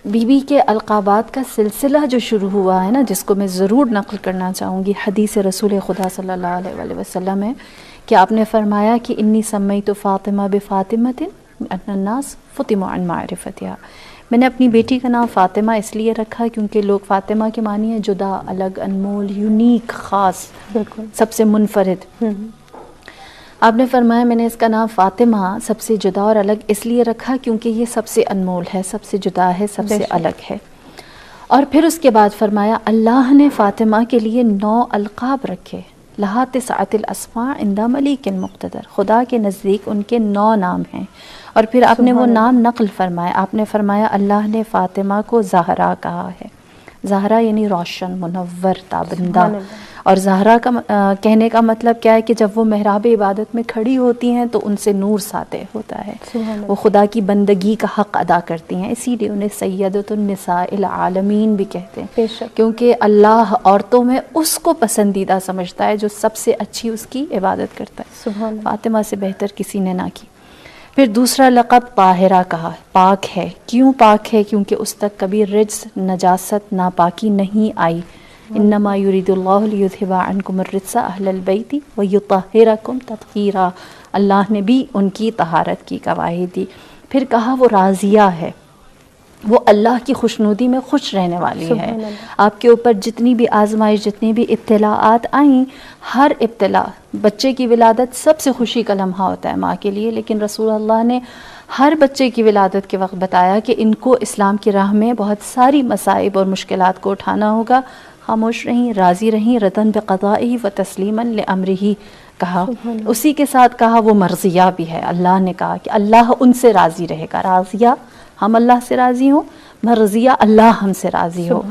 Be be کے القابات کا سلسلہ جو شروع ہوا ہے نا، جس کو میں ضرور نقل کرنا چاہوں گی، حدیث رسول خدا صلی اللہ علیہ وآلہ وسلم ہے کہ آپ نے فرمایا کہ انی سمیت فاطمہ بفاطمۃ ان الناس فطموا عن معرفتها، میں نے اپنی بیٹی کا نام فاطمہ اس لیے رکھا کیونکہ لوگ فاطمہ کے معنی ہے جدا، الگ، انمول، یونیک، خاص، بالکل سب سے منفرد۔ آپ نے فرمایا میں نے اس کا نام فاطمہ سب سے جدا اور الگ اس لیے رکھا کیونکہ یہ سب سے انمول ہے، سب سے جدا ہے، سب سے الگ ہے۔ اور پھر اس کے بعد فرمایا اللہ نے فاطمہ کے لیے 9 القاب رکھے، لہا تسعۃ الاسماء عند ملیک مقتدر، خدا کے نزدیک ان کے 9 نام ہیں۔ اور پھر آپ نے وہ نام نقل فرمایا، آپ نے فرمایا اللہ نے فاطمہ کو زہرا کہا ہے، زہرا یعنی روشن، منور، تابندہ۔ اور زہرا کا کہنے کا مطلب کیا ہے کہ جب وہ محراب عبادت میں کھڑی ہوتی ہیں تو ان سے نور ساطع ہوتا ہے، وہ خدا کی بندگی کا حق ادا کرتی ہیں، اسی لیے انہیں سیدۃ النساء العالمین بھی کہتے ہیں، کیونکہ اللہ عورتوں میں اس کو پسندیدہ سمجھتا ہے جو سب سے اچھی اس کی عبادت کرتا ہے، فاطمہ سے بہتر کسی نے نہ کی۔ پھر دوسرا لقب طاہرہ کہا، پاک ہے۔ کیوں پاک ہے؟ کیونکہ اس تک کبھی رجس، نجاست، ناپاکی نہیں آئی۔ انما یرید اللہ لیذھب عنکم الرجس اہل البیت ویطہرکم تطہیرا، اللہ نے بھی ان کی طہارت کی گواہی دی۔ پھر کہا وہ راضیہ ہے، وہ اللہ کی خوشنودی میں خوش رہنے والی ہے۔ آپ کے اوپر جتنی بھی آزمائش، جتنی بھی ابتلاءات آئیں، ہر ابتلا، بچے کی ولادت سب سے خوشی کا لمحہ ہوتا ہے ماں کے لیے، لیکن رسول اللہ نے ہر بچے کی ولادت کے وقت بتایا کہ ان کو اسلام کی راہ میں بہت ساری مصائب اور مشکلات کو اٹھانا ہوگا، خاموش رہیں، راضی رہیں، رضاً بقضائہ و تسلیماً لامرہ کہا۔ اسی کے ساتھ کہا وہ مرضیہ بھی ہے، اللہ نے کہا کہ اللہ ان سے راضی رہے گا، راضیہ ہم اللہ سے راضی ہوں، مرضیہ اللہ ہم سے راضی ہو۔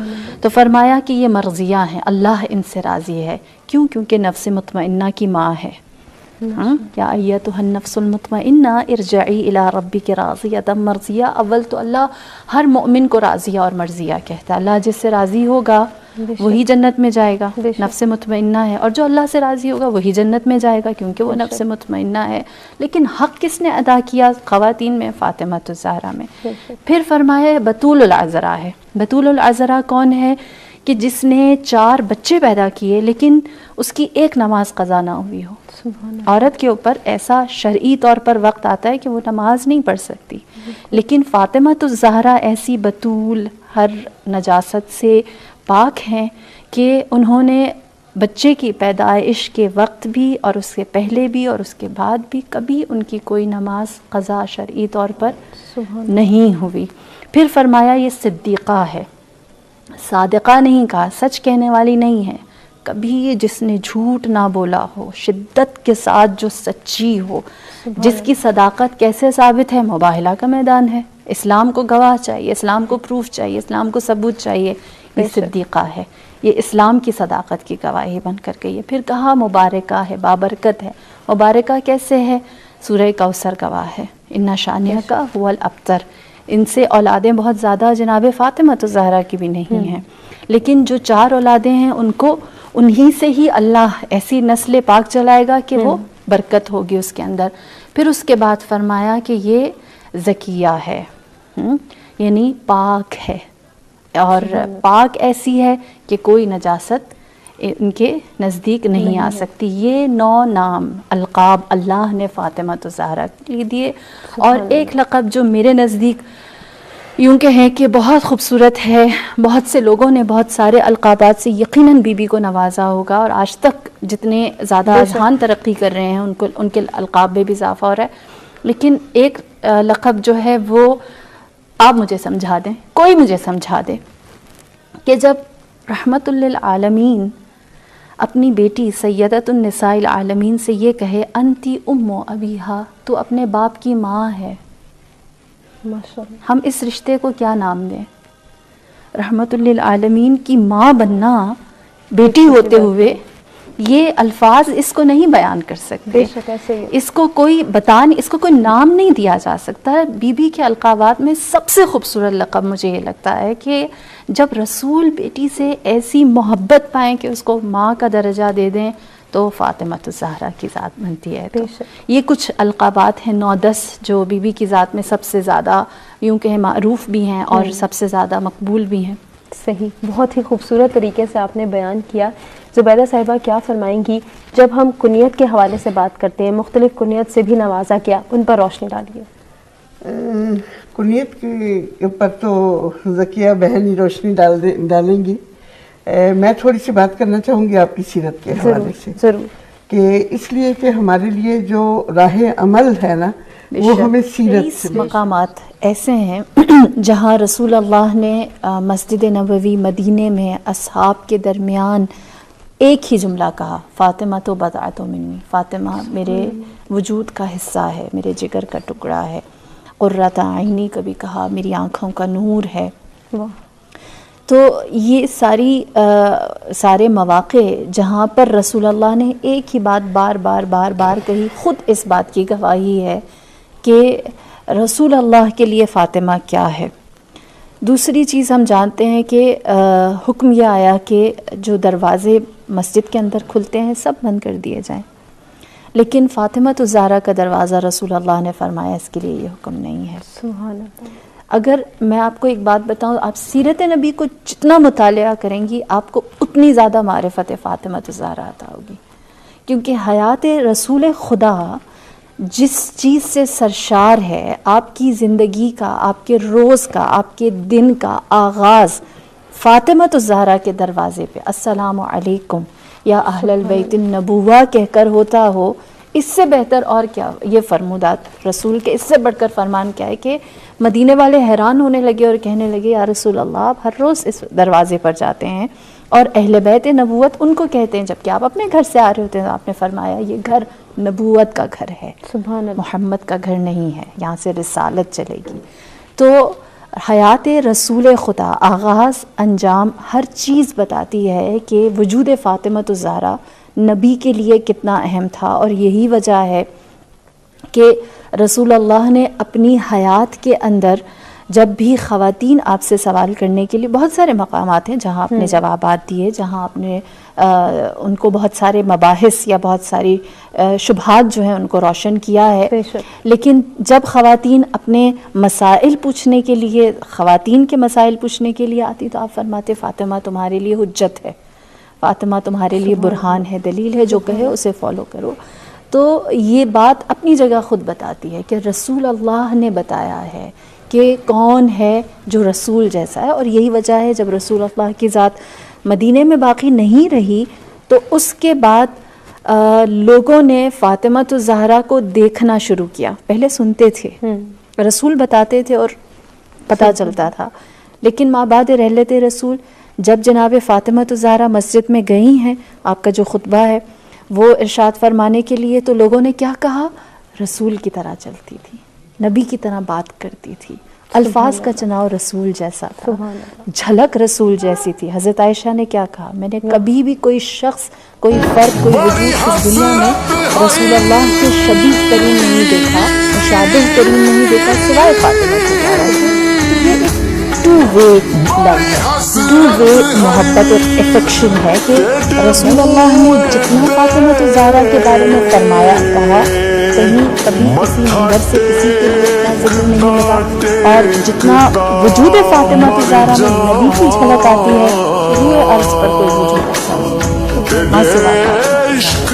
تو فرمایا کہ یہ مرضیہ ہیں، اللہ ان سے راضی ہے۔ کیوں؟ کیونکہ نفس مطمئنہ کی ماں ہے۔ یا ایتھا النفس المطمئنہ ارجعی الی ربک راضیۃ مرضیہ، اول تو اللہ ہر مومن کو راضیہ اور مرضیہ کہتا ہے، اللہ جس سے راضی ہوگا وہی جنت میں جائے گا، نفس مطمئنہ ہے، اور جو اللہ سے راضی ہوگا وہی جنت میں جائے گا کیونکہ وہ نفس مطمئنہ ہے۔ لیکن حق کس نے ادا کیا خواتین میں؟ فاطمہ الزہرا میں۔ پھر فرمایا بطول العذراء ہے۔ بطول العذراء کون ہے؟ کہ جس نے 4 بچے پیدا کیے لیکن اس کی ایک نماز قضا نہ ہوئی ہو۔ عورت کے اوپر ایسا شرعی طور پر وقت آتا ہے کہ وہ نماز نہیں پڑھ سکتی، لیکن فاطمہ الزہرا ایسی بطول، ہر نجاست سے پاک ہیں کہ انہوں نے بچے کی پیدائش کے وقت بھی اور اس سے پہلے بھی اور اس کے بعد بھی کبھی ان کی کوئی نماز قضا شرعی طور پر نہیں ہوئی۔ پھر فرمایا یہ صدیقہ ہے، صادقہ نہیں کہا، سچ کہنے والی نہیں ہے، کبھی جس نے جھوٹ نہ بولا ہو، شدت کے ساتھ جو سچی ہو، جس کی صداقت کیسے ثابت ہے؟ مباہلہ کا میدان ہے، اسلام کو گواہ چاہیے، اسلام کو پروف چاہیے، اسلام کو ثبوت چاہیے، یہ صدیقہ ہے، یہ اسلام کی صداقت کی گواہی بن کر گئی ہے۔ پھر کہا مبارکہ ہے، بابرکت ہے۔ مبارکہ کیسے ہے؟ سورہ کوثر گواہ ہے، ان شانئک هو الابتر۔ ان سے اولادیں بہت زیادہ جناب فاطمہ الزہرا کی بھی نہیں ہیں، لیکن جو 4 اولادیں ہیں ان کو انہی سے ہی اللہ ایسی نسل پاک چلائے گا کہ وہ برکت ہوگی اس کے اندر۔ پھر اس کے بعد فرمایا کہ یہ زکیہ ہے، یعنی پاک ہے، اور پاک ایسی ہے کہ کوئی نجاست ان کے نزدیک نہیں آ سکتی۔ یہ 9 نام القاب اللہ نے فاطمہ الزہرا کے لیے دیے۔ اور ایک لقب جو میرے نزدیک یوں کہیں کہ بہت خوبصورت ہے، بہت سے لوگوں نے بہت سارے القابات سے یقیناً بی بی کو نوازا ہوگا، اور آج تک جتنے زیادہ اذہان ترقی کر رہے ہیں ان کے القاب میں بھی اضافہ ہو رہا ہے، لیکن ایک لقب جو ہے وہ آپ مجھے سمجھا دیں، کوئی مجھے سمجھا دے کہ جب رحمت للعالمین اپنی بیٹی سیدۃ النساء العالمین سے یہ کہے انتی ام ابیہا، تو اپنے باپ کی ماں ہے، ہم اس رشتے کو کیا نام دیں؟ رحمت للعالمین کی ماں بننا بیٹی ہوتے ہوئے، یہ الفاظ اس کو نہیں بیان کر سکتے، اس کو کوئی اس کو کوئی نام نہیں دیا جا سکتا۔ بی بی کے القابات میں سب سے خوبصورت لقب مجھے یہ لگتا ہے کہ جب رسول بیٹی سے ایسی محبت پائیں کہ اس کو ماں کا درجہ دے دیں، تو فاطمہ الزہرا کی ذات بنتی ہے. تو یہ کچھ القابات ہیں 9-10 جو بی بی کی ذات میں سب سے زیادہ یوں کہ معروف بھی ہیں اور سب سے زیادہ مقبول بھی ہیں. صحیح، بہت ہی خوبصورت طریقے سے آپ نے بیان کیا. زبیدہ صاحبہ کیا فرمائیں گی جب ہم کنیت کے حوالے سے بات کرتے ہیں، مختلف کنیت سے بھی نوازا کیا، ان پر روشنی ڈالیے. کنیت کے اوپر تو ذکیہ بہن ہی روشنی ڈالیں گی. میں تھوڑی سی بات کرنا چاہوں گی آپ کی سیرت کے حوالے سے. ضرور. کہ اس لیے کہ ہمارے لیے جو راہ عمل ہے نا وہ ہمیں سیرت سے. مقامات ایسے ہیں جہاں رسول اللہ نے مسجد نبوی مدینے میں اصحاب کے درمیان ایک ہی جملہ کہا، فاطمہ تو بضعۃ منی، فاطمہ میرے وجود کا حصہ ہے، میرے جگر کا ٹکڑا ہے. قرۃ عینی کبھی کہا، میری آنکھوں کا نور ہے. تو یہ سارے مواقع جہاں پر رسول اللہ نے ایک ہی بات بار بار کہی، خود اس بات کی گواہی ہے کہ رسول اللہ کے لیے فاطمہ کیا ہے. دوسری چیز ہم جانتے ہیں کہ حکم یہ آیا کہ جو دروازے مسجد کے اندر کھلتے ہیں سب بند کر دیے جائیں، لیکن فاطمہ الزہرا کا دروازہ رسول اللہ نے فرمایا اس کے لیے یہ حکم نہیں ہے. سبحان اللہ. اگر میں آپ کو ایک بات بتاؤں، آپ سیرت نبی کو جتنا مطالعہ کریں گی آپ کو اتنی زیادہ معرفت فاطمہ الزہرا عطا ہوگی، کیونکہ حیات رسول خدا جس چیز سے سرشار ہے، آپ کی زندگی کا، آپ کے روز کا، آپ کے دن کا آغاز فاطمہ الزہرا کے دروازے پہ السلام علیکم یا اہل البیت النبوہ کہہ کر ہوتا ہو، اس سے بہتر اور کیا. یہ فرمودات رسول کے اس سے بڑھ کر فرمان کیا ہے کہ مدینے والے حیران ہونے لگے اور کہنے لگے یا رسول اللہ آپ ہر روز اس دروازے پر جاتے ہیں اور اہل بیت نبوت ان کو کہتے ہیں، جبکہ آپ اپنے گھر سے آ رہے ہوتے ہیں. آپ نے فرمایا یہ گھر نبوت کا گھر ہے، سبحان اللہ، محمد کا گھر نہیں ہے، یہاں سے رسالت چلے گی. تو حیات رسول خدا، آغاز، انجام، ہر چیز بتاتی ہے کہ وجود فاطمہ الزہرا نبی کے لیے کتنا اہم تھا. اور یہی وجہ ہے کہ رسول اللہ نے اپنی حیات کے اندر جب بھی خواتین آپ سے سوال کرنے کے لیے، بہت سارے مقامات ہیں جہاں آپ نے جوابات دیے، جہاں آپ نے ان کو بہت سارے مباحث یا بہت ساری شبہات جو ہیں ان کو روشن کیا ہے. لیکن جب خواتین اپنے مسائل پوچھنے کے لیے، خواتین کے مسائل پوچھنے کے لیے آتی تو آپ فرماتے فاطمہ تمہارے لیے حجت ہے، فاطمہ تمہارے لیے برہان ہے، دلیل ہے، جو کہے اسے فالو کرو. تو یہ بات اپنی جگہ خود بتاتی ہے کہ رسول اللہ نے بتایا ہے کہ کون ہے جو رسول جیسا ہے. اور یہی وجہ ہے جب رسول اللہ کی ذات مدینے میں باقی نہیں رہی تو اس کے بعد لوگوں نے فاطمہ الزہرا کو دیکھنا شروع کیا. پہلے سنتے تھے، رسول بتاتے تھے اور پتہ چلتا تھا، لیکن ماں بعد رحلت رسول جب جناب فاطمہ الزہرا مسجد میں گئی ہیں، آپ کا جو خطبہ ہے وہ ارشاد فرمانے کے لیے، تو لوگوں نے کیا کہا؟ رسول کی طرح چلتی تھی، نبی کی طرح بات کرتی تھی، الفاظ کا چناؤ رسول جیسا تھا، جھلک رسول جیسی تھی. حضرت عائشہ نے کیا کہا؟ میں نے کبھی بھی کوئی شخص، کوئی فرد، کوئی وجود اس دنیا میں رسول اللہ کے شبیہ ترین نہیں دیکھا، مشابہ ترین نہیں دیکھا سوائے فاطمہ الزہرا کے. یہ ایک ٹو وے لو ہے، ٹو وے محبت اور افیکشن ہے کہ رسول اللہ نے جتنا فاطمہ الزہرا کے بارے میں فرمایا، کہا، کہیں کبھی کسی منبر سے کسی کے لیے اتنا ذکر نہیں ہوگا. اور جتنا وجود فاطمہ الزہرا میں نبی کی جھلک آتی ہے، روئے عرض پر کوئی وجود ایسا نہیں ہے.